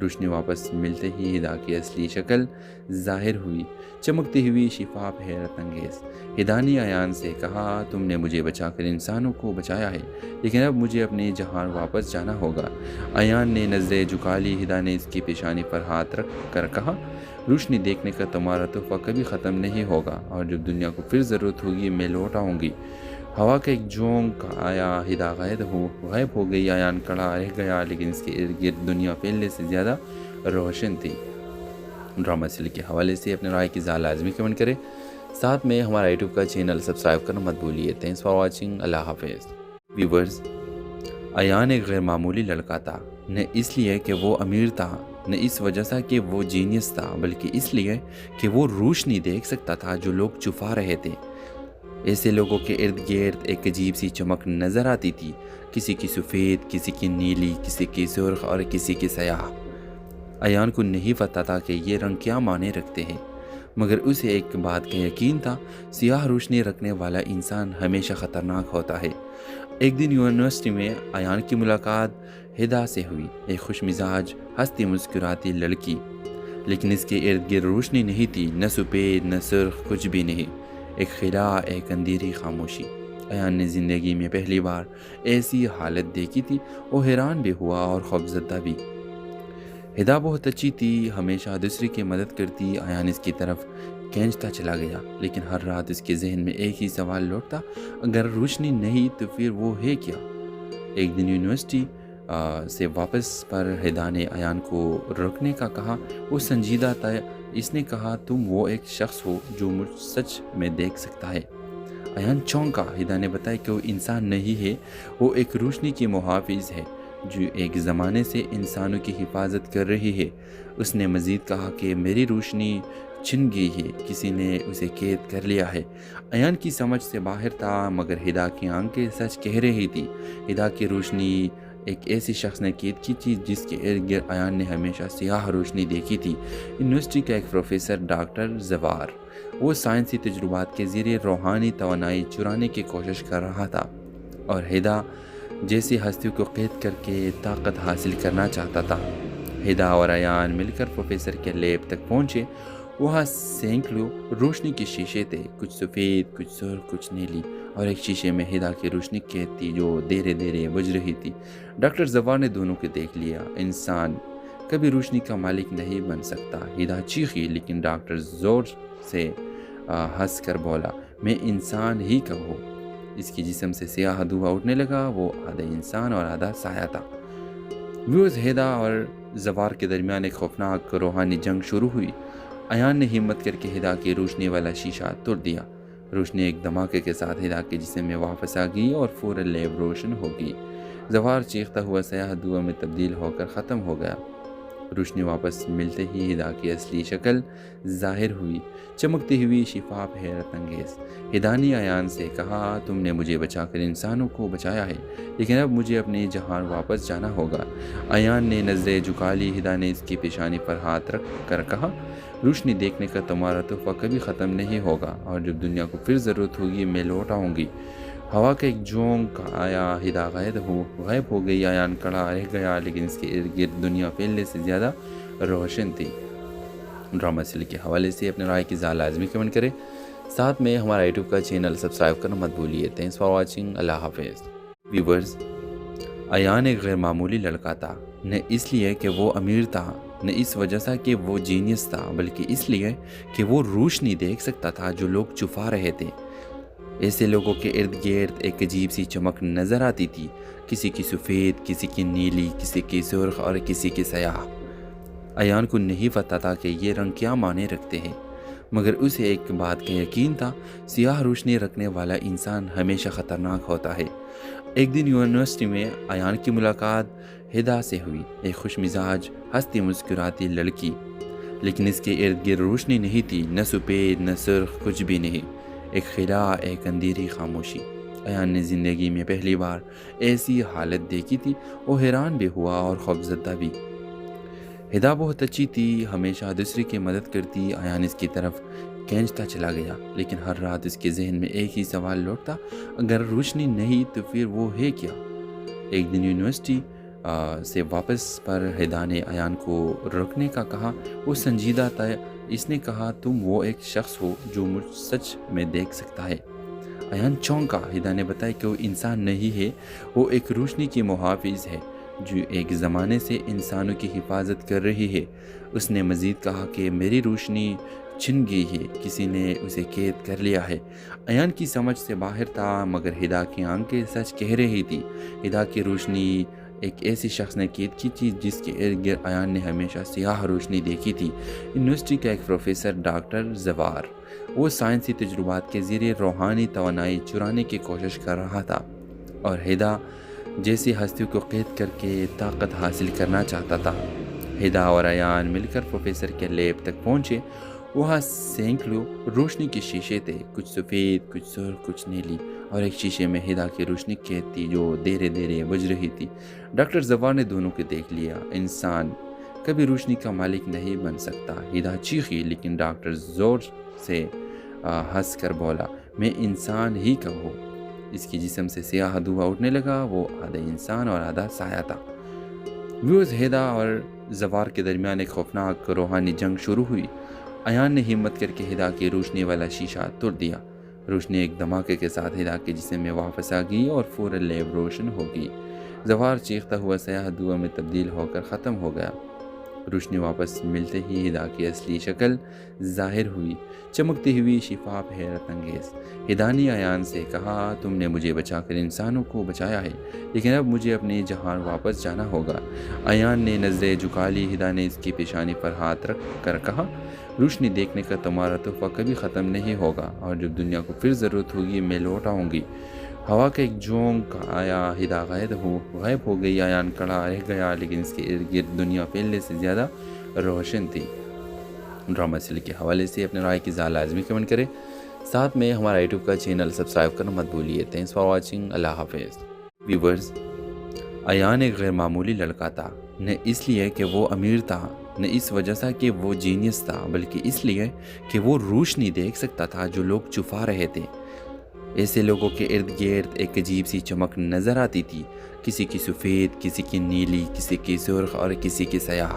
روشنی واپس ملتے ہی ہدا کی اصلی شکل ظاہر ہوئی، چمکتی ہوئی، شفاف، حیرت انگیز۔ ہدا نے ایان سے کہا، تم نے مجھے بچا کر انسانوں کو بچایا ہے، لیکن اب مجھے اپنے جہان واپس جانا ہوگا۔ ایان نے نظریں جھکا لی۔ ہدا نے اس کی پیشانی پر ہاتھ رکھ کر کہا، روشنی دیکھنے کا تمہارا تحفہ کبھی ختم نہیں ہوگا، اور جب دنیا کو پھر ضرورت ہوگی میں لوٹ آؤں گی۔ ہوا کا ایک جھونک آیا، ہدا غائب ہو گئی۔ ایان کڑا رہ گیا، لیکن اس کے ارد گرد دنیا پہلے سے زیادہ روشن تھی۔ ڈرامہ سیریل کے حوالے سے اپنے رائے کی لازمی کمنٹ کریں، ساتھ میں ہمارا یوٹیوب کا چینل سبسکرائب کرنا مت بھولیے۔ تھینکس فار واچنگ، اللہ حافظ۔ ویورز، ایان ایک غیر معمولی لڑکا تھا، نہ اس لیے کہ وہ امیر تھا، نہ اس وجہ سے کہ وہ جینیس تھا، بلکہ اس لیے کہ وہ روشنی دیکھ سکتا تھا جو لوگ چھپا رہے تھے۔ ایسے لوگوں کے ارد گرد ایک عجیب سی چمک نظر آتی تھی، کسی کی سفید، کسی کی نیلی، کسی کی سرخ اور کسی کی سیاہ۔ ایان کو نہیں پتا تھا کہ یہ رنگ کیا معنی رکھتے ہیں، مگر اسے ایک بات کا یقین تھا، سیاہ روشنی رکھنے والا انسان ہمیشہ خطرناک ہوتا ہے۔ ایک دن یونیورسٹی میں ایان کی ملاقات ہدا سے ہوئی، ایک خوش مزاج، ہنستی مسکراتی لڑکی، لیکن اس کے ارد گرد روشنی نہیں تھی، نہ سفید نہ سرخ، کچھ بھی نہیں، ایک خلا، ایک اندھیری خاموشی۔ ایان نے زندگی میں پہلی بار ایسی حالت دیکھی تھی، وہ حیران بھی ہوا اور خوفزدہ بھی۔ ہدا بہت اچھی تھی، ہمیشہ دوسری کی مدد کرتی۔ ایان اس کی طرف کھینچتا چلا گیا، لیکن ہر رات اس کے ذہن میں ایک ہی سوال لوٹتا، اگر روشنی نہیں تو پھر وہ ہے کیا؟ ایک دن یونیورسٹی سے واپس پر ہدا نے ایان کو رکنے کا کہا۔ وہ سنجیدہ تھا، اس نے کہا، تم وہ ایک شخص ہو جو مجھ سچ میں دیکھ سکتا ہے۔ ایان چونکا۔ ہدا نے بتایا کہ وہ انسان نہیں ہے، وہ ایک روشنی کی محافظ ہے جو ایک زمانے سے انسانوں کی حفاظت کر رہی ہے۔ اس نے مزید کہا کہ میری روشنی چھن گئی ہے، کسی نے اسے قید کر لیا ہے۔ ایان کی سمجھ سے باہر تھا، مگر ہدا کی آنکھیں سچ کہہ رہی تھی۔ ہدا کی روشنی ایک ایسی شخص نے قید کی تھی جس کے ارد گرد ایان نے ہمیشہ سیاہ روشنی دیکھی تھی۔ یونیورسٹی کا ایک پروفیسر ڈاکٹر زوار، وہ سائنسی تجربات کے ذریعے روحانی توانائی چرانے کی کوشش کر رہا تھا، اور ہدا جیسی ہستیوں کو قید کر کے طاقت حاصل کرنا چاہتا تھا۔ ہدا اور ایان مل کر پروفیسر کے لیب تک پہنچے۔ وہاں سینکڑوں روشنی کے شیشے تھے، کچھ سفید، کچھ سرخ، کچھ نیلی، اور ایک شیشے میں ہدا کی روشنی قید تھی جو دھیرے دھیرے بجھ رہی تھی۔ ڈاکٹر زوار نے دونوں کو دیکھ لیا۔ انسان کبھی روشنی کا مالک نہیں بن سکتا، ہدا چیخی، لیکن ڈاکٹر زور سے ہنس کر بولا، میں انسان ہی کب ہوں؟ اس کی جسم سے سیاہ دھواں اٹھنے لگا، وہ آدھا انسان اور آدھا سایہ تھا۔ ویوز، ہدا اور زوار کے درمیان ایک خوفناک روحانی جنگ شروع ہوئی۔ ایان نے ہمت کر کے ہدا کی روشنی والا شیشہ توڑ دیا۔ روشنی ایک دھماکے کے ساتھ ہدا کے جسم میں واپس آ گئی اور فوراً لیب روشن ہو گئی۔ زوار چیختا ہوا سیاہ دھواں میں تبدیل ہو کر ختم ہو گیا۔ روشنی واپس ملتے ہی ہدا کی اصلی شکل ظاہر ہوئی، چمکتی ہوئی، شفاف، حیرت انگیز۔ ہدا نے ایان سے کہا، تم نے مجھے بچا کر انسانوں کو بچایا ہے، لیکن اب مجھے اپنے جہان واپس جانا ہوگا۔ ایان نے نظریں جھکا لی۔ ہدا نے اس کی پیشانی پر ہاتھ رکھ کر کہا، روشنی دیکھنے کا تمہارا تحفہ کبھی ختم نہیں ہوگا، اور جب دنیا کو پھر ضرورت ہوگی میں لوٹ آؤں گی۔ ہوا کا ایک جھونک آیا، ہدا غائب ہو گئی۔ ایان کڑا رہ گیا، لیکن اس کے ارد گرد دنیا پہلے سے زیادہ روشن تھی۔ ڈرامہ سیریل کے حوالے سے اپنے رائے کی لازمی کمنٹ کریں، ساتھ میں ہمارا یوٹیوب کا چینل سبسکرائب کرنا مت بھولیے۔ تھینکس فار واچنگ، اللہ حافظ۔ ویورز، ایان ایک غیر معمولی لڑکا تھا، نہ اس لیے کہ وہ امیر تھا، نہ اس وجہ سے کہ وہ جینیس تھا، بلکہ اس لیے کہ وہ روشنی دیکھ سکتا تھا جو لوگ چھپا رہے تھے۔ ایسے لوگوں کے ارد گرد ایک عجیب سی چمک نظر آتی تھی، کسی کی سفید، کسی کی نیلی، کسی کی سرخ اور کسی کی سیاہ۔ ایان کو نہیں پتا تھا کہ یہ رنگ کیا معنی رکھتے ہیں، مگر اسے ایک بات کا یقین تھا، سیاہ روشنی رکھنے والا انسان ہمیشہ خطرناک ہوتا ہے۔ ایک دن یونیورسٹی میں ایان کی ملاقات ہدا سے ہوئی، ایک خوش مزاج، ہنستی مسکراتی لڑکی، لیکن اس کے ارد گرد روشنی نہیں تھی، نہ سفید نہ سرخ، کچھ بھی نہیں، ایک خلا، ایک اندھیری خاموشی۔ ایان نے زندگی میں پہلی بار ایسی حالت دیکھی تھی، وہ حیران بھی ہوا اور خوفزدہ بھی۔ ہدا بہت اچھی تھی، ہمیشہ دوسری کی مدد کرتی۔ ایان اس کی طرف کھینچتا چلا گیا، لیکن ہر رات اس کے ذہن میں ایک ہی سوال لوٹتا، اگر روشنی نہیں تو پھر وہ ہے کیا؟ ایک دن یونیورسٹی سے واپس پر ہدا نے ایان کو رکنے کا کہا۔ وہ سنجیدہ تھا۔ اس نے کہا تم وہ ایک شخص ہو جو مجھ سچ میں دیکھ سکتا ہے۔ ایان چونکا۔ ہدا نے بتایا کہ وہ انسان نہیں ہے، وہ ایک روشنی کی محافظ ہے جو ایک زمانے سے انسانوں کی حفاظت کر رہی ہے۔ اس نے مزید کہا کہ میری روشنی چھن گئی ہے، کسی نے اسے قید کر لیا ہے۔ ایان کی سمجھ سے باہر تھا، مگر ہدا کی آنکھیں سچ کہہ رہی تھی۔ ہدا کی روشنی ایک ایسی شخص نے قید کی تھی جس کے ارد گرد ایان نے ہمیشہ سیاہ روشنی دیکھی تھی۔ یونیورسٹی کا ایک پروفیسر ڈاکٹر زوار، وہ سائنسی تجربات کے ذریعے روحانی توانائی چرانے کی کوشش کر رہا تھا، اور ہدا جیسی ہستیوں کو قید کر کے طاقت حاصل کرنا چاہتا تھا۔ ہدا اور ایان مل کر پروفیسر کے لیب تک پہنچے۔ وہاں سینکڑوں روشنی کے شیشے تھے، کچھ سفید، کچھ سرخ، کچھ نیلی، اور ایک شیشے میں ہدا کی روشنی قید تھی جو دھیرے دھیرے بجھ رہی تھی۔ ڈاکٹر زوار نے دونوں کو دیکھ لیا۔ انسان کبھی روشنی کا مالک نہیں بن سکتا۔ ہدا چیخی، لیکن ڈاکٹر زور سے ہنس کر بولا، میں انسان ہی کا ہوں۔ اس کی جسم سے سیاہ دھواں اٹھنے لگا، وہ آدھا انسان اور آدھا سایہ تھا۔ ہدا اور زوار کے درمیان ایک خوفناک روحانی جنگ شروع ہوئی۔ ایان نے ہمت کر کے ہدا کی روشنی والا شیشہ توڑ دیا۔ روشنی ایک دھماکے کے ساتھ ہدا کے جسم میں واپس آ گئی اور فوراً لیب روشن ہو گئی۔ زوار چیختا ہوا سیاہ دھواں میں تبدیل ہو کر ختم ہو گیا۔ روشنی واپس ملتے ہی ہدا کی اصلی شکل ظاہر ہوئی، چمکتی ہوئی، شفاف، حیرت انگیز۔ ہدا نے ایان سے کہا تم نے مجھے بچا کر انسانوں کو بچایا ہے، لیکن اب مجھے اپنے جہان واپس جانا ہوگا۔ ایان نے نظریں جھکا لی۔ ہدا نے اس کی پیشانی پر ہاتھ رکھ کر کہا روشنی دیکھنے کا تمہارا تحفہ کبھی ختم نہیں ہوگا، اور جب دنیا کو پھر ضرورت ہوگی میں لوٹ آؤں گی۔ ہوا کا ایک جھونک آیا، ہدا غائب ہو گئی۔ ایان کڑا رہ گیا، لیکن اس کے ارد گرد دنیا پہلے سے زیادہ روشن تھی۔ ڈرامہ سیل کے حوالے سے اپنے رائے کی ذات لازمی کمنٹ کریں، ساتھ میں ہمارا یوٹیوب کا چینل سبسکرائب کرنا مت بھولیے۔ Thanks for watching. اللہ حافظ۔ ویورز، ایان ایک غیر معمولی لڑکا تھا، نہ اس لیے کہ وہ امیر تھا، نہ اس وجہ سے کہ وہ جینیس تھا، بلکہ اس لیے کہ وہ روشنی دیکھ سکتا تھا جو لوگ چھپا رہے تھے۔ ایسے لوگوں کے ارد گرد ایک عجیب سی چمک نظر آتی تھی، کسی کی سفید، کسی کی نیلی، کسی کی سرخ اور کسی کی سیاہ۔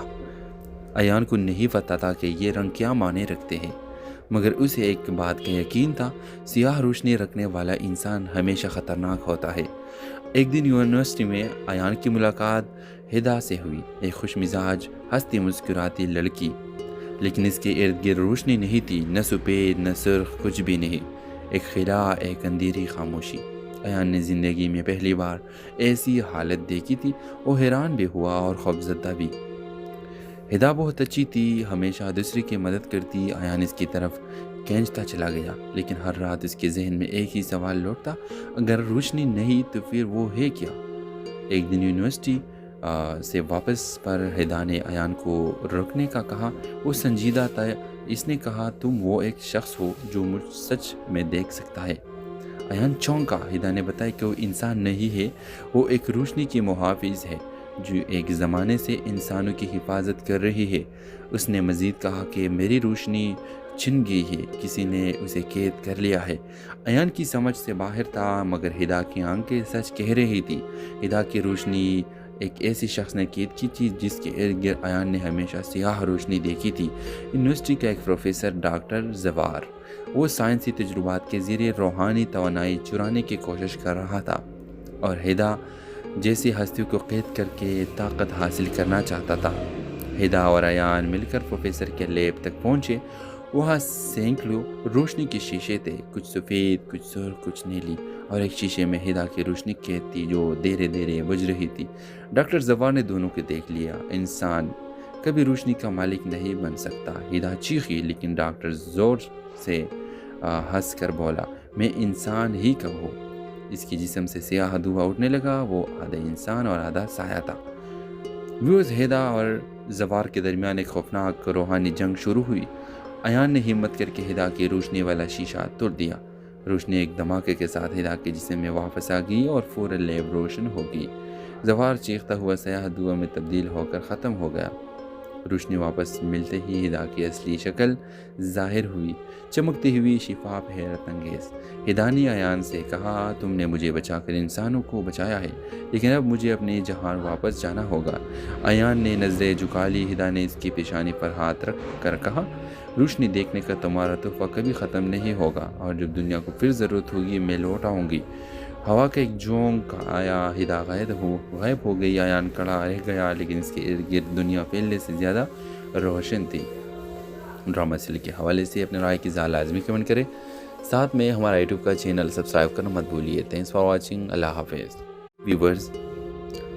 ایان کو نہیں پتا تھا کہ یہ رنگ کیا معنی رکھتے ہیں، مگر اسے ایک بات کا یقین تھا، سیاہ روشنی رکھنے والا انسان ہمیشہ خطرناک ہوتا ہے۔ ایک دن یونیورسٹی میں ایان کی ملاقات ہدا سے ہوئی، ایک خوش مزاج، ہنستی مسکراتی لڑکی، لیکن اس کے ارد گرد روشنی نہیں تھی، نہ سفید نہ سرخ، کچھ بھی نہیں، ایک خلا، ایک اندھیری خاموشی۔ ایان نے زندگی میں پہلی بار ایسی حالت دیکھی تھی، وہ حیران بھی ہوا اور خوفزدہ بھی۔ ہدا بہت اچھی تھی، ہمیشہ دوسرے کی مدد کرتی۔ ایان اس کی طرف کھینچتا چلا گیا، لیکن ہر رات اس کے ذہن میں ایک ہی سوال لوٹتا، اگر روشنی نہیں تو پھر وہ ہے کیا؟ ایک دن یونیورسٹی سے واپس پر ہدا نے ایان کو رکنے کا کہا۔ وہ سنجیدہ تھا۔ اس نے کہا تم وہ ایک شخص ہو جو مجھ سچ میں دیکھ سکتا ہے۔ ایان چونکا۔ ہدا نے بتایا کہ وہ انسان نہیں ہے، وہ ایک روشنی کی محافظ ہے جو ایک زمانے سے انسانوں کی حفاظت کر رہی ہے۔ اس نے مزید کہا کہ میری روشنی چھن گئی ہے، کسی نے اسے قید کر لیا ہے۔ ایان کی سمجھ سے باہر تھا، مگر ہدا کی آنکھیں سچ کہہ رہی تھی۔ ہدا کی روشنی ایک ایسی شخص نے قید کی تھی جس کے ارد گرد ایان نے ہمیشہ سیاہ روشنی دیکھی تھی۔ یونیورسٹی کا ایک پروفیسر ڈاکٹر زوار، وہ سائنسی تجربات کے ذریعے روحانی توانائی چرانے کی کوشش کر رہا تھا، اور ہدا جیسی ہستیوں کو قید کر کے طاقت حاصل کرنا چاہتا تھا۔ ہدا اور ایان مل کر پروفیسر کے لیب تک پہنچے۔ وہاں سینکڑوں روشنی کے شیشے تھے، کچھ سفید، کچھ سرخ، کچھ نیلی، اور ایک شیشے میں ہدا کی روشنی قید تھی جو دھیرے دھیرے بجھ رہی تھی۔ ڈاکٹر زوار نے دونوں کو دیکھ لیا۔ انسان کبھی روشنی کا مالک نہیں بن سکتا۔ ہدا چیخی، لیکن ڈاکٹر زور سے ہنس کر بولا، میں انسان ہی کا ہوں۔ اس کی جسم سے سیاہ دھواں اٹھنے لگا، وہ آدھا انسان اور آدھا سایہ تھا۔ ہدا اور زوار کے درمیان ایک خوفناک روحانی جنگ شروع ہوئی۔ ایان نے ہمت کر کے ہدا کی روشنی والا شیشہ توڑ دیا۔ روشنی ایک دھماکے کے ساتھ ہدا کے جسم میں واپس آ گئی اور فوراً لیب روشن ہو گئی۔ زوار چیختا ہوا سیاہ دھواں میں تبدیل ہو کر ختم ہو گیا۔ روشنی واپس ملتے ہی ہدا کی اصلی شکل ظاہر ہوئی، چمکتی ہوئی، شفاف، حیرت انگیز۔ ہدا نے ایان سے کہا، تم نے مجھے بچا کر انسانوں کو بچایا ہے، لیکن اب مجھے اپنے جہان واپس جانا ہوگا۔ ایان نے نظریں جھکا لی۔ ہدا نے اس کی پیشانی پر ہاتھ رکھ کر کہا، روشنی دیکھنے کا تمہارا تحفہ کبھی ختم نہیں ہوگا، اور جب دنیا کو پھر ضرورت ہوگی میں لوٹ آؤں گی۔ ہوا کا ایک جھونک آیا، ہدا غائب ہو گئی۔ ایان کڑا رہ گیا، لیکن اس کے ارد گرد دنیا پہلے سے زیادہ روشن تھی۔ ڈرامہ سیریل کے حوالے سے اپنے رائے کی اظہار لازمی کمنٹ کریں، ساتھ میں ہمارا یوٹیوب کا چینل سبسکرائب کرنا مت بھولیے۔ تھینکس فار واچنگ، اللہ حافظ۔ ویورز،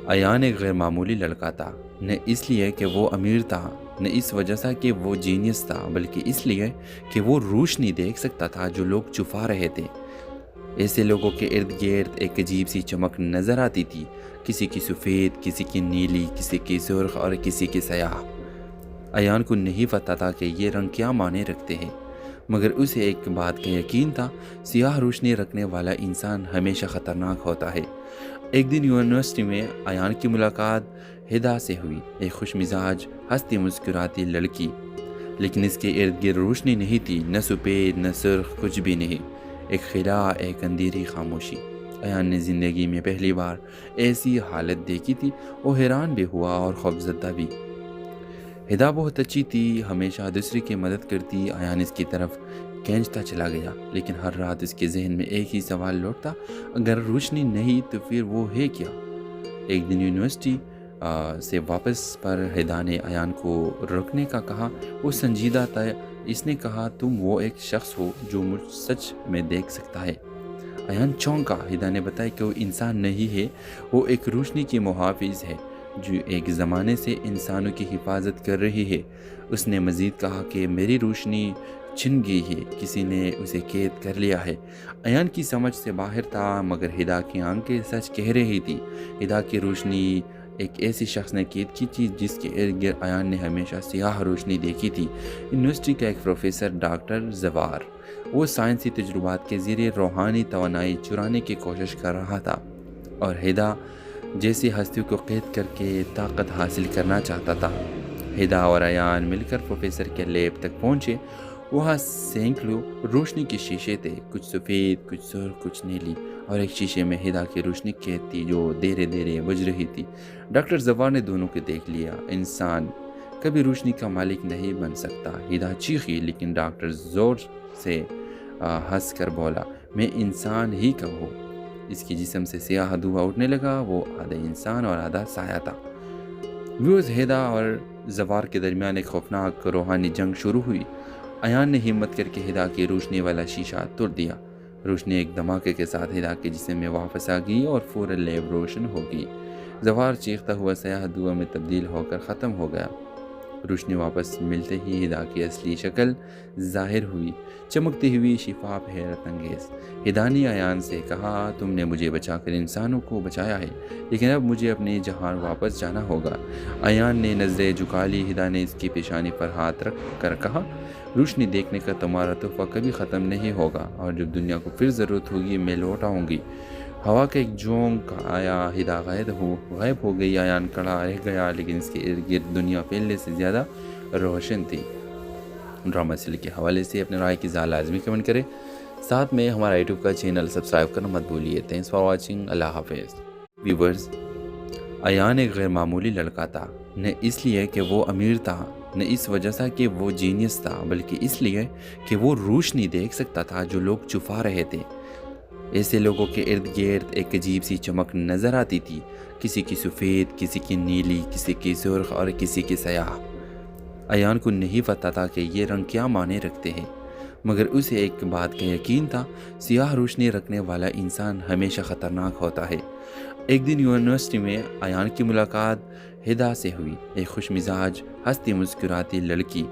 ایان ایک غیر معمولی لڑکا تھا، نہ اس لیے کہ وہ امیر تھا، نہ اس وجہ سے کہ وہ جینیس تھا، بلکہ اس لیے کہ وہ روشنی دیکھ سکتا تھا جو لوگ چھپا رہے تھے۔ ایسے لوگوں کے ارد گرد ایک عجیب سی چمک نظر آتی تھی، کسی کی سفید، کسی کی نیلی، کسی کی سرخ اور کسی کی سیاہ۔ ایان کو نہیں پتا تھا کہ یہ رنگ کیا معنی رکھتے ہیں، مگر اسے ایک بات کا یقین تھا، سیاہ روشنی رکھنے والا انسان ہمیشہ خطرناک ہوتا ہے۔ ایک دن یونیورسٹی میں ایان کی ملاقات ہدا سے ہوئی، ایک خوش مزاج، ہنستی مسکراتی لڑکی، لیکن اس کے ارد گرد روشنی نہیں تھی، نہ سفید نہ سرخ، کچھ بھی نہیں، ایک خلا، ایک اندھیری خاموشی۔ ایان نے زندگی میں پہلی بار ایسی حالت دیکھی تھی، وہ حیران بھی ہوا اور خوفزدہ بھی۔ ہدا بہت اچھی تھی، ہمیشہ دوسرے کی مدد کرتی۔ ایان اس کی طرف کھینچتا چلا گیا، لیکن ہر رات اس کے ذہن میں ایک ہی سوال لوٹتا، اگر روشنی نہیں تو پھر وہ ہے کیا؟ ایک دن یونیورسٹی سے واپس پر ہدا نے ایان کو روکنے کا کہا، وہ سنجیدہ تھا۔ اس نے کہا، تم وہ ایک شخص ہو جو مجھ سچ میں دیکھ سکتا ہے۔ ایان چونکا۔ ہدا نے بتایا کہ وہ انسان نہیں ہے، وہ ایک روشنی کی محافظ ہے جو ایک زمانے سے انسانوں کی حفاظت کر رہی ہے۔ اس نے مزید کہا کہ میری روشنی چھن گئی ہے، کسی نے اسے قید کر لیا ہے۔ ایان کی سمجھ سے باہر تھا، مگر ہدا کی آنکھیں سچ کہہ رہی تھی۔ ہدا کی روشنی ایک ایسی شخص نے قید کی تھی جس کے ارد گرد ایان نے ہمیشہ سیاہ روشنی دیکھی تھی۔ یونیورسٹی کا ایک پروفیسر ڈاکٹر زوار، وہ سائنسی تجربات کے ذریعے روحانی توانائی چرانے کی کوشش کر رہا تھا، اور ہدا جیسی ہستیوں کو قید کر کے طاقت حاصل کرنا چاہتا تھا۔ ہدا اور ایان مل کر پروفیسر کے لیب تک پہنچے۔ وہاں سینکڑوں روشنی کے شیشے تھے، کچھ سفید، کچھ سرخ، کچھ نیلی، اور ایک شیشے میں ہدا کی روشنی قید تھی جو دھیرے دھیرے بجھ رہی تھی۔ ڈاکٹر زوار نے دونوں کو دیکھ لیا۔ انسان کبھی روشنی کا مالک نہیں بن سکتا، ہدا چیخی، لیکن ڈاکٹر زور سے ہنس کر بولا، میں انسان ہی کا ہوں۔ اس کی جسم سے سیاہ دھواں اٹھنے لگا، وہ آدھا انسان اور آدھا سایہ تھا۔ ہدا اور زوار کے درمیان ایک خوفناک روحانی جنگ شروع ہوئی۔ ایان نے ہمت کر کے ہدا کی روشنی والا شیشہ توڑ دیا۔ روشنی ایک دھماکے کے ساتھ ہدا کے جسم میں واپس آ گئی اور فوراً لیب روشن ہو گئی۔ زوار چیختا ہوا سیاہ دھواں میں تبدیل ہو کر ختم ہو گیا۔ روشنی واپس ملتے ہی ہدا کی اصلی شکل ظاہر ہوئی، چمکتی ہوئی، شفاف، حیرت انگیز۔ ہدا نے ایان سے کہا، تم نے مجھے بچا کر انسانوں کو بچایا ہے، لیکن اب مجھے اپنے جہان واپس جانا ہوگا۔ ایان نے نظریں جھکا لی۔ ہدا نے اس کی پیشانی پر ہاتھ رکھ کر کہا، روشنی دیکھنے کا تمہارا تحفہ کبھی ختم نہیں ہوگا، اور جب دنیا کو پھر ضرورت ہوگی میں لوٹ آؤں گی۔ ہوا کا ایک جھونک آیا، ہدا غائب ہو گئی۔ ایان کڑا رہ گیا، لیکن اس کے ارد گرد دنیا پہلے سے زیادہ روشن تھی۔ ڈرامہ سیریل کے حوالے سے اپنے رائے کی اظہار لازمی کمنٹ کریں، ساتھ میں ہمارا یوٹیوب کا چینل سبسکرائب کرنا مت بھولیے۔ تھینکس فار واچنگ، اللہ حافظ۔ ویورز، ایان ایک غیر معمولی لڑکا تھا، نہ اس لیے کہ وہ امیر تھا، نہ اس وجہ سے کہ وہ جینیس تھا، بلکہ اس لیے کہ وہ روشنی دیکھ سکتا تھا جو لوگ چھپا رہے تھے۔ ایسے لوگوں کے ارد گرد ایک عجیب سی چمک نظر آتی تھی، کسی کی سفید، کسی کی نیلی، کسی کی سرخ اور کسی کی سیاہ۔ ایان کو نہیں پتا تھا کہ یہ رنگ کیا معنی رکھتے ہیں، مگر اسے ایک بات کا یقین تھا، سیاہ روشنی رکھنے والا انسان ہمیشہ خطرناک ہوتا ہے۔ ایک دن یونیورسٹی میں ایان کی ملاقات ہدا سے ہوئی، ایک خوش مزاج، ہنستی مسکراتی لڑکی،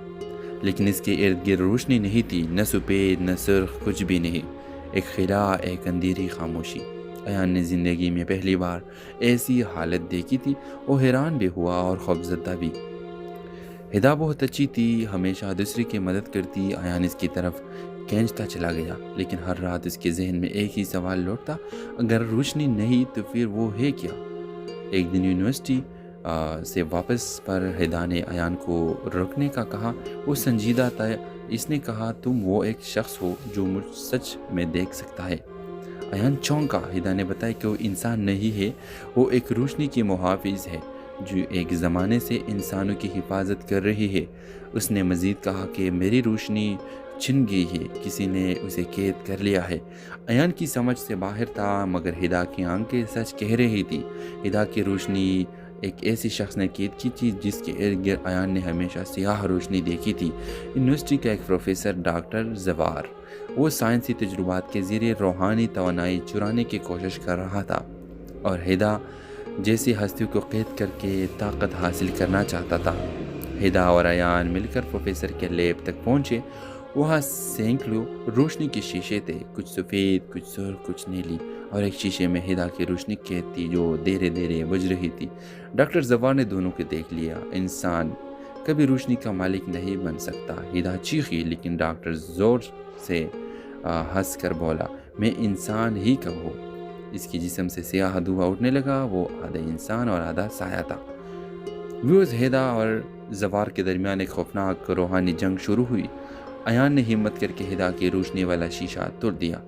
لیکن اس کے ارد گرد روشنی نہیں تھی، نہ سفید نہ سرخ، کچھ بھی نہیں، ایک خلا، ایک اندھیری خاموشی۔ ایان نے زندگی میں پہلی بار ایسی حالت دیکھی تھی، وہ حیران بھی ہوا اور خوفزدہ بھی۔ ہدا بہت اچھی تھی، ہمیشہ دوسرے کی مدد کرتی۔ ایان اس کی طرف کھینچتا چلا گیا، لیکن ہر رات اس کے ذہن میں ایک ہی سوال لوٹتا، اگر روشنی نہیں تو پھر وہ ہے کیا؟ ایک دن یونیورسٹی سے واپس پر ہدا نے ایان کو رکنے کا کہا۔ وہ سنجیدہ تھا۔ اس نے کہا تم وہ ایک شخص ہو جو مجھ سچ میں دیکھ سکتا ہے۔ ایان چونکا۔ ہدا نے بتایا کہ وہ انسان نہیں ہے، وہ ایک روشنی کی محافظ ہے جو ایک زمانے سے انسانوں کی حفاظت کر رہی ہے۔ اس نے مزید کہا کہ میری روشنی چھن گئی ہے، کسی نے اسے قید کر لیا ہے۔ ایان کی سمجھ سے باہر تھا، مگر ہدا کی آنکھیں سچ کہہ رہی تھی۔ ہدا کی روشنی ایک ایسی شخص نے قید کی تھی جس کے ارد گرد ایان نے ہمیشہ سیاہ روشنی دیکھی تھی۔ یونیورسٹی کا ایک پروفیسر ڈاکٹر زوار، وہ سائنسی تجربات کے ذریعے روحانی توانائی چرانے کی کوشش کر رہا تھا اور ہدا جیسی ہستیوں کو قید کر کے طاقت حاصل کرنا چاہتا تھا۔ ہدا اور ایان مل کر پروفیسر کے لیب تک پہنچے۔ وہاں سینکڑوں روشنی کے شیشے تھے، کچھ سفید، کچھ سرخ، کچھ نیلی، اور ایک شیشے میں ہدا کی روشنی قید تھی جو دھیرے دھیرے بجھ رہی تھی۔ ڈاکٹر زوار نے دونوں کو دیکھ لیا۔ انسان کبھی روشنی کا مالک نہیں بن سکتا۔ ہدا چیخی، لیکن ڈاکٹر زور سے ہنس کر بولا، میں انسان ہی کب ہوں؟ اس کی جسم سے سیاہ دھواں اٹھنے لگا۔ وہ آدھا انسان اور آدھا سایہ تھا۔ ویوز ہدا اور زوار کے درمیان ایک خوفناک روحانی جنگ شروع ہوئی۔ ایان نے ہمت کر کے ہدا کی روشنی والا شیشہ توڑ دیا۔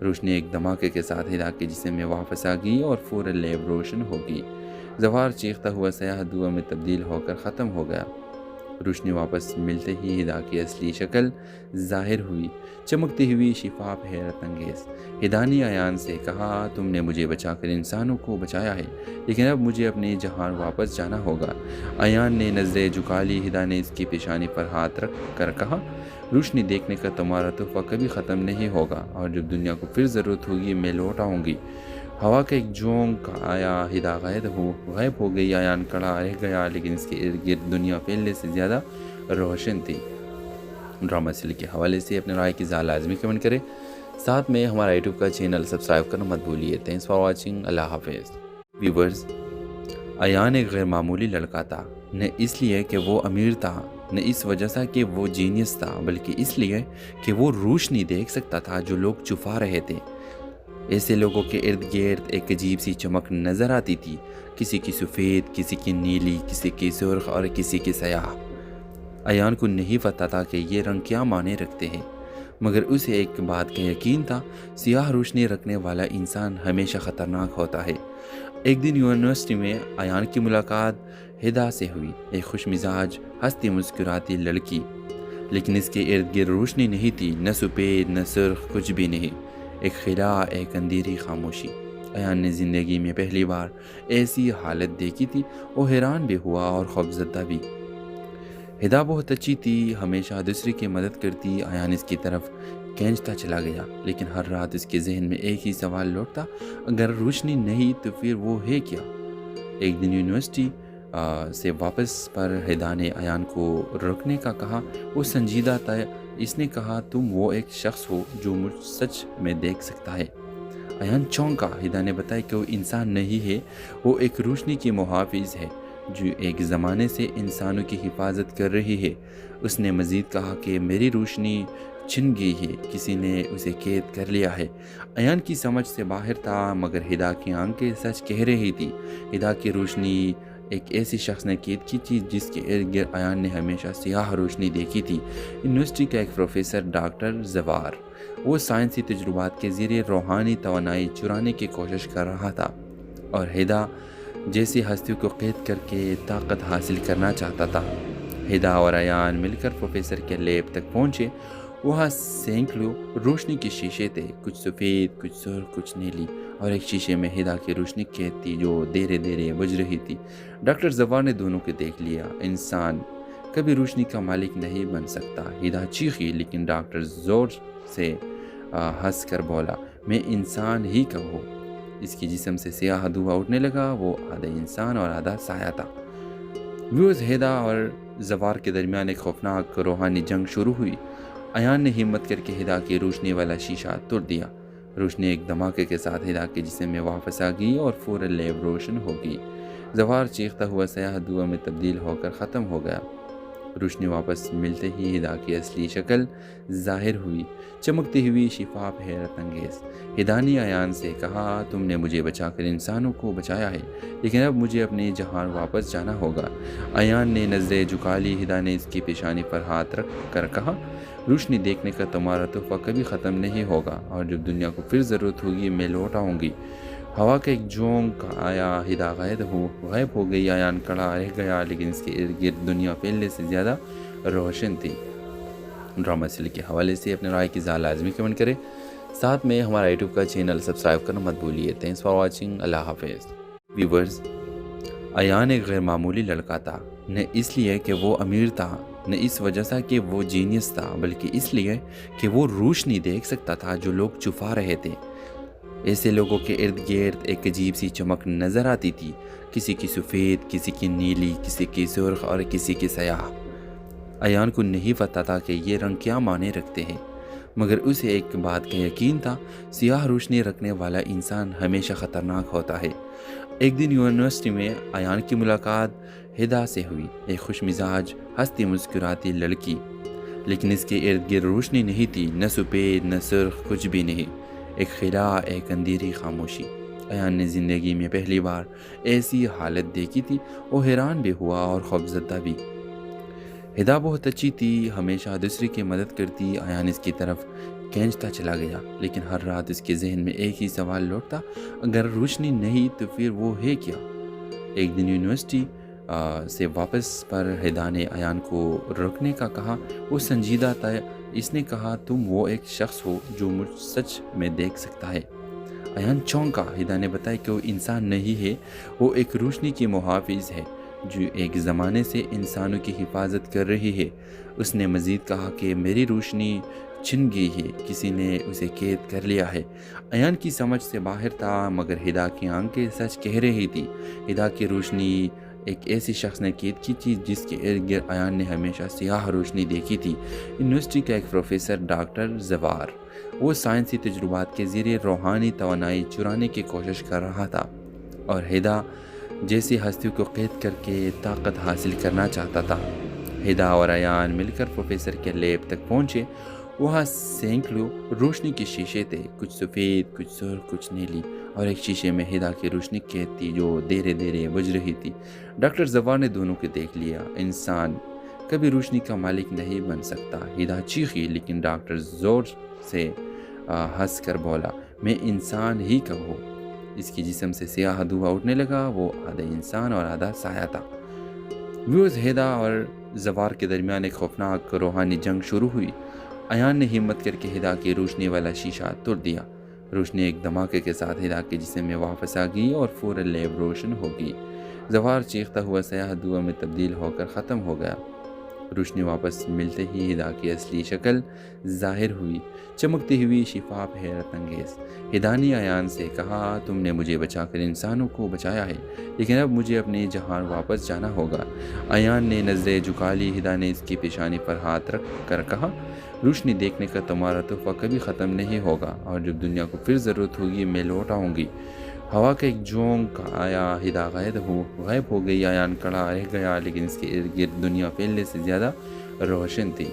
روشنی ایک دھماکے کے ساتھ ہدا کے جسم میں واپس آ گئی اور فوراً لیب روشن ہو گئی۔ زوار چیختا ہوا سیاہ دھواں میں تبدیل ہو کر ختم ہو گیا۔ روشنی واپس ملتے ہی ہدا کی اصلی شکل ظاہر ہوئی، چمکتی ہوئی، شفاف، حیرت انگیز۔ ہدا نے ایان سے کہا تم نے مجھے بچا کر انسانوں کو بچایا ہے، لیکن اب مجھے اپنے جہان واپس جانا ہوگا۔ ایان نے نظریں جھکا لی۔ ہدا نے اس کی پیشانی پر ہاتھ رکھ کر کہا روشنی دیکھنے کا تمہارا تحفہ کبھی ختم نہیں ہوگا، اور جب دنیا کو پھر ضرورت ہوگی میں لوٹ آؤں گی۔ ہوا کا ایک جھونک آیا، ہدا غائب ہو گئی۔ ایان کھڑا رہ گیا، لیکن اس کے ارد گرد دنیا پہلے سے زیادہ روشن تھی۔ ڈرامہ سیریل کے حوالے سے اپنے رائے کی اظہار لازمی کمنٹ کریں، ساتھ میں ہمارا یوٹیوب کا چینل سبسکرائب کرنا مت بھولیے۔ Thanks for watching. اللہ حافظ۔ ویورز، ایان ایک غیر معمولی لڑکا تھا، نہ اس لیے کہ وہ امیر تھا، نہ اس وجہ سے کہ وہ جینیس تھا، بلکہ اس لیے کہ وہ روشنی دیکھ سکتا تھا جو لوگ چھپا رہے تھے۔ ایسے لوگوں کے ارد گرد ایک عجیب سی چمک نظر آتی تھی، کسی کی سفید، کسی کی نیلی، کسی کی سرخ اور کسی کی سیاہ۔ ایان کو نہیں پتا تھا کہ یہ رنگ کیا معنی رکھتے ہیں، مگر اسے ایک بات کا یقین تھا، سیاہ روشنی رکھنے والا انسان ہمیشہ خطرناک ہوتا ہے۔ ایک دن یونیورسٹی میں ایان کی ملاقات ہدا سے ہوئی، ایک خوش مزاج، ہنستی مسکراتی لڑکی، لیکن اس کے ارد گرد روشنی نہیں تھی، نہ سفید نہ سرخ، کچھ بھی نہیں، ایک خلا، ایک اندھیری خاموشی۔ ایان نے زندگی میں پہلی بار ایسی حالت دیکھی تھی۔ وہ حیران بھی ہوا اور خوفزدہ بھی۔ ہدا بہت اچھی تھی، ہمیشہ دوسرے کی مدد کرتی۔ ایان اس کی طرف کھینچتا چلا گیا، لیکن ہر رات اس کے ذہن میں ایک ہی سوال لوٹتا، اگر روشنی نہیں تو پھر وہ ہے کیا؟ ایک دن یونیورسٹی سے واپس پر ہدا نے ایان کو رکنے کا کہا۔ وہ سنجیدہ تھا۔ اس نے کہا تم وہ ایک شخص ہو جو مجھ سچ میں دیکھ سکتا ہے۔ ایان چونکا۔ ہدا نے بتایا کہ وہ انسان نہیں ہے، وہ ایک روشنی کی محافظ ہے جو ایک زمانے سے انسانوں کی حفاظت کر رہی ہے۔ اس نے مزید کہا کہ میری روشنی چھن گئی ہے، کسی نے اسے قید کر لیا ہے۔ ایان کی سمجھ سے باہر تھا، مگر ہدا کی آنکھیں سچ کہہ رہی تھی۔ ہدا کی روشنی ایک ایسی شخص نے قید کی تھی جس کے ارد گرد ایان نے ہمیشہ سیاہ روشنی دیکھی تھی۔ یونیورسٹی کا ایک پروفیسر ڈاکٹر زوار، وہ سائنسی تجربات کے ذریعے روحانی توانائی چرانے کی کوشش کر رہا تھا اور ہدا جیسی ہستیوں کو قید کر کے طاقت حاصل کرنا چاہتا تھا۔ ہدا اور ایان مل کر پروفیسر کے لیب تک پہنچے۔ وہاں سینکڑوں روشنی کے شیشے تھے، کچھ سفید، کچھ سرخ، کچھ نیلی، اور ایک شیشے میں ہدا کی روشنی قید تھی جو دھیرے دھیرے بجھ رہی تھی۔ ڈاکٹر زوار نے دونوں کو دیکھ لیا۔ انسان کبھی روشنی کا مالک نہیں بن سکتا۔ ہدا چیخی، لیکن ڈاکٹر زور سے ہنس کر بولا، میں انسان ہی کب ہوں؟ اس کی جسم سے سیاہ دھواں اٹھنے لگا۔ وہ آدھا انسان اور آدھا سایہ تھا۔ ویوز، ہدا اور زوار کے درمیان ایک خوفناک روحانی جنگ شروع ہوئی۔ ایان نے ہمت کر کے ہدا کی روشنی والا شیشہ توڑ دیا۔ روشنی ایک دھماکے کے ساتھ ہدا کے جسم میں واپس آ گئی اور فوراً لیب روشن ہو گئی۔ زوار چیختا ہوا سیاہ دھواں میں تبدیل ہو کر ختم ہو گیا۔ روشنی واپس ملتے ہی ہدا کی اصلی شکل ظاہر ہوئی، چمکتی ہوئی، شفاف، حیرت انگیز۔ ہدا نے ایان سے کہا، تم نے مجھے بچا کر انسانوں کو بچایا ہے، لیکن اب مجھے اپنے جہان واپس جانا ہوگا۔ ایان نے نظریں جھکا لی۔ ہدا نے اس کی پیشانی پر ہاتھ رکھ کر کہا، روشنی دیکھنے کا تمہارا تحفہ کبھی ختم نہیں ہوگا، اور جب دنیا کو پھر ضرورت ہوگی میں لوٹ آؤں گی۔ ہوا کا ایک جھونک آیا، ہدا غائب ہو گئی۔ ایان کھڑا رہ گیا، لیکن اس کے ارد گرد دنیا پہلے سے زیادہ روشن تھی۔ ڈرامہ سیریل کے حوالے سے اپنے رائے کی ذات لازمی کمنٹ کریں، ساتھ میں ہمارا یوٹیوب کا چینل سبسکرائب کرنا مت بھولیے۔ تھینکس فار واچنگ، اللہ حافظ۔ ویورز، ایان ایک غیر معمولی لڑکا تھا، نہ اس لیے کہ وہ امیر تھا، نہ اس وجہ سے کہ وہ جینیس تھا، بلکہ اس لیے کہ وہ روشنی دیکھ سکتا تھا جو لوگ چھپا رہے تھے۔ ایسے لوگوں کے ارد گرد ایک عجیب سی چمک نظر آتی تھی، کسی کی سفید، کسی کی نیلی، کسی کی سرخ اور کسی کی سیاہ۔ ایان کو نہیں پتا تھا کہ یہ رنگ کیا معنی رکھتے ہیں، مگر اسے ایک بات کا یقین تھا، سیاہ روشنی رکھنے والا انسان ہمیشہ خطرناک ہوتا ہے۔ ایک دن یونیورسٹی میں ایان کی ملاقات ہدا سے ہوئی، ایک خوش مزاج، ہنستی مسکراتی لڑکی، لیکن اس کے ارد گرد روشنی نہیں تھی، نہ سفید نہ سرخ، کچھ بھی نہیں، ایک خلا، ایک اندھیری خاموشی۔ ایان نے زندگی میں پہلی بار ایسی حالت دیکھی تھی، وہ حیران بھی ہوا اور خوفزدہ بھی۔ ہدا بہت اچھی تھی، ہمیشہ دوسرے کی مدد کرتی۔ ایان اس کی طرف کھینچتا چلا گیا، لیکن ہر رات اس کے ذہن میں ایک ہی سوال لوٹتا، اگر روشنی نہیں تو پھر وہ ہے کیا؟ ایک دن یونیورسٹی سے واپس پر ہدا نے ایان کو رکنے کا کہا، وہ سنجیدہ تھا۔ اس نے کہا، تم وہ ایک شخص ہو جو مجھ سچ میں دیکھ سکتا ہے۔ ایان چونکا۔ ہدا نے بتایا کہ وہ انسان نہیں ہے، وہ ایک روشنی کی محافظ ہے جو ایک زمانے سے انسانوں کی حفاظت کر رہی ہے۔ اس نے مزید کہا کہ میری روشنی چھن گئی ہے، کسی نے اسے قید کر لیا ہے۔ ایان کی سمجھ سے باہر تھا، مگر ہدا کی آنکھیں سچ کہہ رہی تھی۔ ہدا کی روشنی ایک ایسی شخص نے قید کی تھی جس کے ارد گرد ایان نے ہمیشہ سیاہ روشنی دیکھی تھی۔ یونیورسٹی کا ایک پروفیسر ڈاکٹر زوار، وہ سائنسی تجربات کے ذریعے روحانی توانائی چرانے کی کوشش کر رہا تھا، اور ہدا جیسی ہستیوں کو قید کر کے طاقت حاصل کرنا چاہتا تھا۔ ہدا اور ایان مل کر پروفیسر کے لیب تک پہنچے۔ وہاں سینکڑوں روشنی کے شیشے تھے، کچھ سفید، کچھ سرخ، کچھ نیلی، اور ایک شیشے میں ہدا کی روشنی قید تھی جو دھیرے دھیرے بجھ رہی تھی۔ ڈاکٹر زوار نے دونوں کو دیکھ لیا۔ انسان کبھی روشنی کا مالک نہیں بن سکتا، ہدا چیخی، لیکن ڈاکٹر زور سے ہنس کر بولا، میں انسان ہی کب ہوں؟ اس کی جسم سے سیاہ دھواں اٹھنے لگا، وہ آدھا انسان اور آدھا سایہ تھا۔ ویوز، ہدا اور زوار کے درمیان ایک خوفناک روحانی جنگ شروع ہوئی۔ ایان نے ہمت کر کے ہدا کی روشنی والا شیشہ توڑ دیا۔ روشنی ایک دھماکے کے ساتھ ہدا کے جسم میں واپس آ گئی اور فوراً لیب روشن ہو گئی۔ زوار چیختا ہوا سیاہ دھواں میں تبدیل ہو کر ختم ہو گیا۔ روشنی واپس ملتے ہی ہدا کی اصلی شکل ظاہر ہوئی، چمکتی ہوئی، شفاف، حیرت انگیز۔ ہدا نے ایان سے کہا، تم نے مجھے بچا کر انسانوں کو بچایا ہے، لیکن اب مجھے اپنے جہان واپس جانا ہوگا۔ ایان نے نظریں جھکا لی۔ ہدا نے اس کی پیشانی پر ہاتھ رکھ کر کہا، روشنی دیکھنے کا تمہارا تحفہ کبھی ختم نہیں ہوگا، اور جب دنیا کو پھر ضرورت ہوگی میں لوٹ آؤں گی۔ ہوا کا ایک جھونک آیا، ہدا غائب ہو گئی۔ ایان کھڑا رہ گیا، لیکن اس کے ارد گرد دنیا پہلے سے زیادہ روشن تھی۔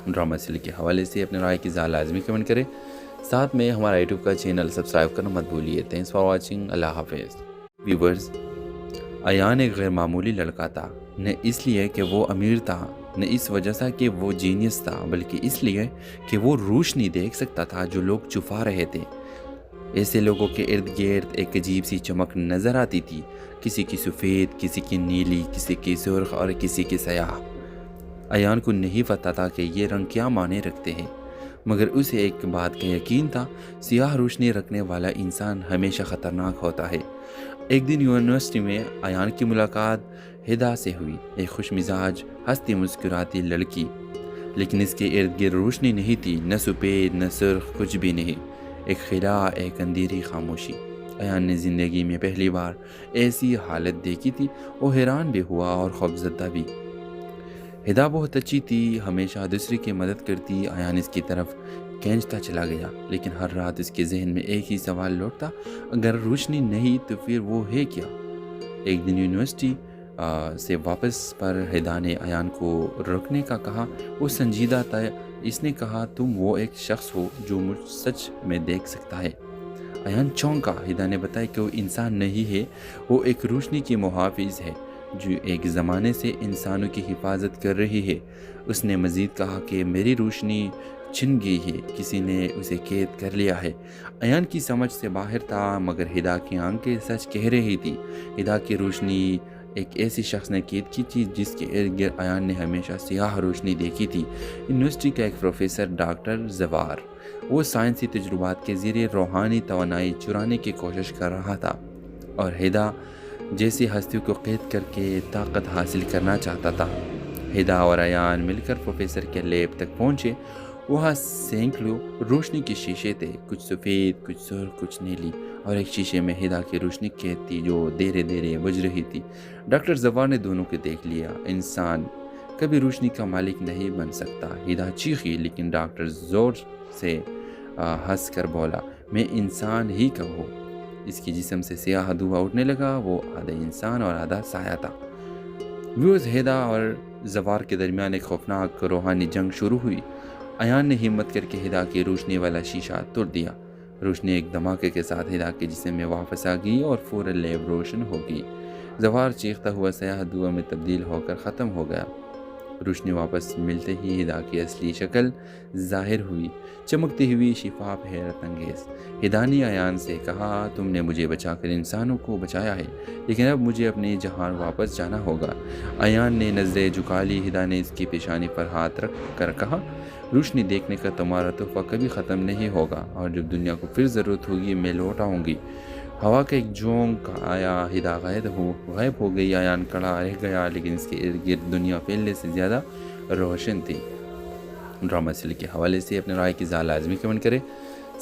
ڈرامہ سیریل کے حوالے سے اپنے رائے کی ذات لازمی کمنٹ کریں، ساتھ میں ہمارا یوٹیوب کا چینل سبسکرائب کرنا مت بھولیے۔ تھینکس فار واچنگ، اللہ حافظ۔ ویورز، ایان ایک غیر معمولی لڑکا تھا، نہ اس لیے کہ وہ امیر تھا، نہ اس وجہ سے کہ وہ جینیس تھا، بلکہ اس لیے کہ وہ روشنی دیکھ سکتا تھا جو لوگ چھپا رہے تھے۔ ایسے لوگوں کے ارد گرد ایک عجیب سی چمک نظر آتی تھی، کسی کی سفید، کسی کی نیلی، کسی کی سرخ اور کسی کی سیاہ۔ ایان کو نہیں پتا تھا کہ یہ رنگ کیا معنی رکھتے ہیں، مگر اسے ایک بات کا یقین تھا، سیاہ روشنی رکھنے والا انسان ہمیشہ خطرناک ہوتا ہے۔ ایک دن یونیورسٹی میں ایان کی ملاقات ہدا سے ہوئی، ایک خوش مزاج، ہنستی مسکراتی لڑکی، لیکن اس کے ارد گرد روشنی نہیں تھی، نہ سفید نہ سرخ، کچھ بھی نہیں، ایک خلا، ایک اندھیری خاموشی۔ ایان نے زندگی میں پہلی بار ایسی حالت دیکھی تھی، وہ حیران بھی ہوا اور خوفزدہ بھی۔ ہدا بہت اچھی تھی، ہمیشہ دوسرے کی مدد کرتی۔ ایان اس کی طرف کھینچتا چلا گیا، لیکن ہر رات اس کے ذہن میں ایک ہی سوال لوٹتا، اگر روشنی نہیں تو پھر وہ ہے کیا؟ ایک دن یونیورسٹی سے واپس پر ہدا نے ایان کو رکنے کا کہا۔ وہ سنجیدہ تھا۔ اس نے کہا تم وہ ایک شخص ہو جو مجھ سچ میں دیکھ سکتا ہے۔ ایان چونکا۔ ہدا نے بتایا کہ وہ انسان نہیں ہے، وہ ایک روشنی کی محافظ ہے جو ایک زمانے سے انسانوں کی حفاظت کر رہی ہے۔ اس نے مزید کہا کہ میری روشنی چھن گئی ہے، کسی نے اسے قید کر لیا ہے۔ ایان کی سمجھ سے باہر تھا، مگر ہدا کی آنکھیں سچ کہہ رہی تھی۔ ہدا کی روشنی ایک ایسی شخص نے قید کی تھی جس کے ارد گرد ایان نے ہمیشہ سیاہ روشنی دیکھی تھی۔ یونیورسٹی کا ایک پروفیسر ڈاکٹر زوار، وہ سائنسی تجربات کے ذریعے روحانی توانائی چرانے کی کوشش کر رہا تھا اور ہدا جیسی ہستیوں کو قید کر کے طاقت حاصل کرنا چاہتا تھا۔ ہدا اور ایان مل کر پروفیسر کے لیب تک پہنچے۔ وہاں سینکڑوں روشنی کے شیشے تھے، کچھ سفید، کچھ سرخ، کچھ نیلی، اور ایک شیشے میں ہدا کی روشنی قید تھی جو دھیرے دھیرے بجھ رہی تھی۔ ڈاکٹر زوار نے دونوں کو دیکھ لیا۔ انسان کبھی روشنی کا مالک نہیں بن سکتا۔ ہدا چیخی، لیکن ڈاکٹر زور سے ہنس کر بولا، میں انسان ہی کا ہوں۔ اس کی جسم سے سیاہ دھواں اٹھنے لگا۔ وہ آدھا انسان اور آدھا سایہ تھا۔ ویوز ہدا اور زوار کے درمیان ایک خوفناک روحانی جنگ شروع ہوئی۔ ایان نے ہمت کر کے ہدا کی روشنی والا شیشہ توڑ دیا۔ روشنی ایک دھماکے کے ساتھ ہدا کے جسم میں واپس آ گئی اور فوراً لیب روشن ہو گئی۔ زوار چیختا ہوا سیاہ دھواں میں تبدیل ہو کر ختم ہو گیا۔ روشنی واپس ملتے ہی ہدا کی اصلی شکل ظاہر ہوئی، چمکتی ہوئی، شفاف، حیرت انگیز۔ ہدا نے ایان سے کہا تم نے مجھے بچا کر انسانوں کو بچایا ہے، لیکن اب مجھے اپنے جہان واپس جانا ہوگا۔ ایان نے نظریں جھکا لی۔ ہدا نے اس کی پیشانی پر ہاتھ رکھ کر کہا روشنی دیکھنے کا تمہارا تحفہ کبھی ختم نہیں ہوگا، اور جب دنیا کو پھر ضرورت ہوگی میں لوٹ آؤں گی۔ ہوا کا ایک جھونک آیا، ہدا غائب ہو گئی۔ ایان کھڑا رہ گیا، لیکن اس کے ارد گرد دنیا پہلے سے زیادہ روشن تھی۔ ڈرامہ سیریل کے حوالے سے اپنے رائے کی اظہار لازمی کمنٹ کریں،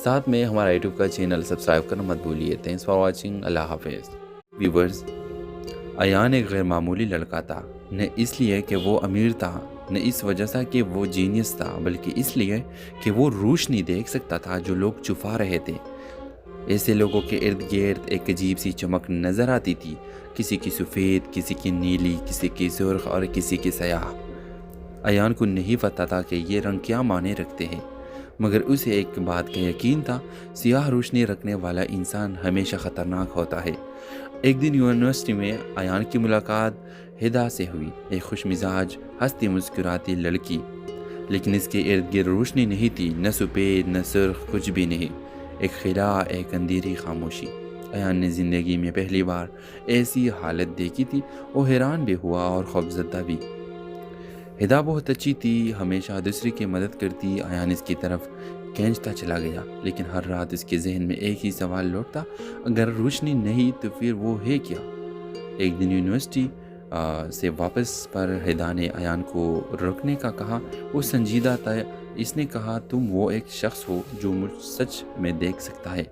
ساتھ میں ہمارا یوٹیوب کا چینل سبسکرائب کرنا مت بھولیے۔ Thanks for watching. اللہ حافظ۔ ویورز، ایان ایک غیر معمولی لڑکا تھا، نہ اس لیے کہ وہ امیر تھا، نہ اس وجہ سے کہ وہ جینیس تھا، بلکہ اس لیے کہ وہ روشنی دیکھ سکتا تھا جو لوگ چھپا رہے تھے۔ ایسے لوگوں کے ارد گرد ایک عجیب سی چمک نظر آتی تھی، کسی کی سفید، کسی کی نیلی، کسی کی سرخ اور کسی کی سیاہ۔ ایان کو نہیں پتا تھا کہ یہ رنگ کیا معنی رکھتے ہیں، مگر اسے ایک بات کا یقین تھا، سیاہ روشنی رکھنے والا انسان ہمیشہ خطرناک ہوتا ہے۔ ایک دن یونیورسٹی میں ایان کی ملاقات ہدا سے ہوئی، ایک خوش مزاج، ہنستی مسکراتی لڑکی، لیکن اس کے ارد گرد روشنی نہیں تھی، نہ سفید نہ سرخ، کچھ بھی نہیں، ایک خلا، ایک اندھیری خاموشی۔ ایان نے زندگی میں پہلی بار ایسی حالت دیکھی تھی۔ وہ حیران بھی ہوا اور خوفزدہ بھی۔ ہدا بہت اچھی تھی، ہمیشہ دوسرے کی مدد کرتی۔ ایان اس کی طرف کھینچتا چلا گیا، لیکن ہر رات اس کے ذہن میں ایک ہی سوال لوٹتا، اگر روشنی نہیں تو پھر وہ ہے کیا؟ ایک دن یونیورسٹی سے واپس پر ہدا نے ایان کو رکنے کا کہا۔ وہ سنجیدہ تھا۔ اس نے کہا تم وہ ایک شخص ہو جو مجھ سچ میں دیکھ سکتا ہے۔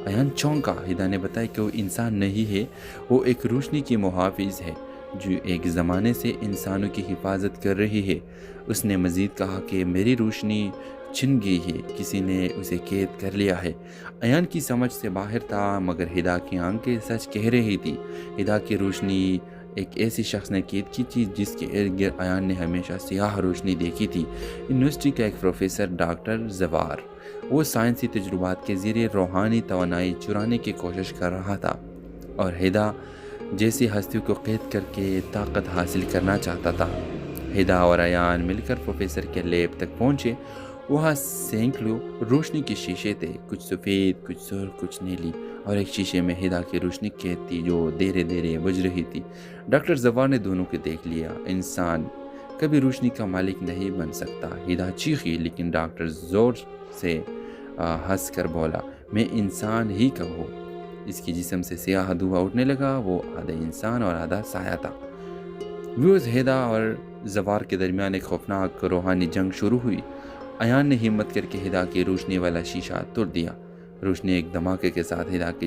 ایان چونکا۔ ہدا نے بتایا کہ وہ انسان نہیں ہے، وہ ایک روشنی کی محافظ ہے جو ایک زمانے سے انسانوں کی حفاظت کر رہی ہے۔ اس نے مزید کہا کہ میری روشنی چھن گئی ہے، کسی نے اسے قید کر لیا ہے۔ ایان کی سمجھ سے باہر تھا، مگر ہدا کی آنکھیں سچ کہہ رہی تھی۔ ہدا کی روشنی ایک ایسی شخص نے قید کی تھی جس کے ارد گرد ایان نے ہمیشہ سیاہ روشنی دیکھی تھی۔ یونیورسٹی کا ایک پروفیسر ڈاکٹر زوار، وہ سائنسی تجربات کے ذریعے روحانی توانائی چرانے کی کوشش کر رہا تھا اور ہدا جیسی ہستیوں کو قید کر کے طاقت حاصل کرنا چاہتا تھا۔ ہدا اور ایان مل کر پروفیسر کے لیب تک پہنچے۔ وہاں سینکڑوں روشنی کے شیشے تھے، کچھ سفید، کچھ سرخ، کچھ نیلی، اور ایک شیشے میں ہدا کی روشنی قید تھی جو دھیرے دھیرے بجھ رہی تھی۔ ڈاکٹر زوار نے دونوں کو دیکھ لیا۔ انسان کبھی روشنی کا مالک نہیں بن سکتا۔ ہدا چیخی، لیکن ڈاکٹر زور سے ہنس کر بولا، میں انسان ہی کا ہوں۔ اس کی جسم سے سیاہ دھواں اٹھنے لگا۔ وہ آدھا انسان اور آدھا سایہ تھا۔ ویوز، ہدا اور زوار کے درمیان ایک خوفناک روحانی جنگ شروع ہوئی۔ ایان نے ہمت کر کے ہدا کی روشنی والا شیشہ توڑ دیا۔ روشنی ایک دھماکے کے ساتھ ہدا کے